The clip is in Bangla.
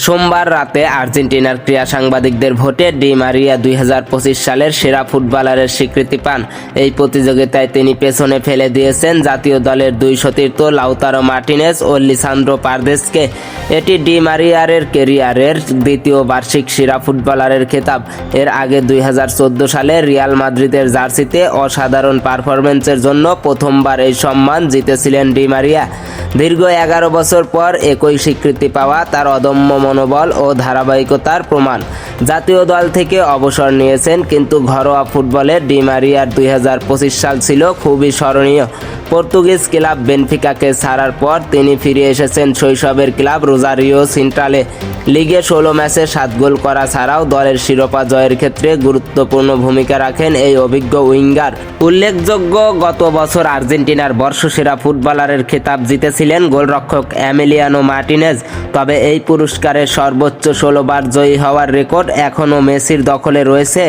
সোমবার রাতে আর্জেন্টিনার ক্রীড়া সাংবাদিকদের ভোটে ডি মারিয়া 2025 সালের সেরা ফুটবলারের স্বীকৃতি পান। এই প্রতিযোগিতায় তিনি পেছনে ফেলে দিয়েছেন জাতীয় দলের দুই সতীর্থ লাউতারো মার্টিনেজ ও লিসান্দ্রো পারদেসকে। এটি ডি মারিয়ার ক্যারিয়ারের দ্বিতীয় বার্ষিক সেরা ফুটবলারের খেতাব। এর আগে 2014 সালে রিয়াল মাদ্রিদের জার্সিতে অসাধারণ পারফরম্যান্সের জন্য প্রথমবার এই সম্মান জিতেছিলেন ডি মারিয়া। দীর্ঘ 11 বছর পর একই স্বীকৃতি পাওয়া তার অদম্য মনোবল ও ধারাবাহিকতার প্রমাণ। জাতীয় দল থেকে অবসর নিয়েছেন, কিন্তু ঘরোয়া ফুটবলে ডি মারিয়ার 2025 সাল ছিল খুবই স্মরণীয়। পর্তুগিজ ক্লাব বেনফিকাকে ছাড়ার পর তিনি ফিরে এসেছেন শৈশবের ক্লাব রোজারিও সেন্ট্রালে। লিগে 16 ম্যাচে 7 গোল করা ছাড়াও দলের শিরোপা জয়ের ক্ষেত্রে গুরুত্বপূর্ণ ভূমিকা রাখেন এই অভিজ্ঞ উইঙ্গার। উল্লেখযোগ্য, গত বছর আর্জেন্টিনার বর্ষসেরা ফুটবলারের খেতাব জিতেছিলেন গোলরক্ষক এমিলিয়ানো মার্টিনেজ। তবে এই পুরস্কারের সর্বোচ্চ 16 বার জয়ী হওয়ার রেকর্ড এখনও মেসির দখলে রয়েছে।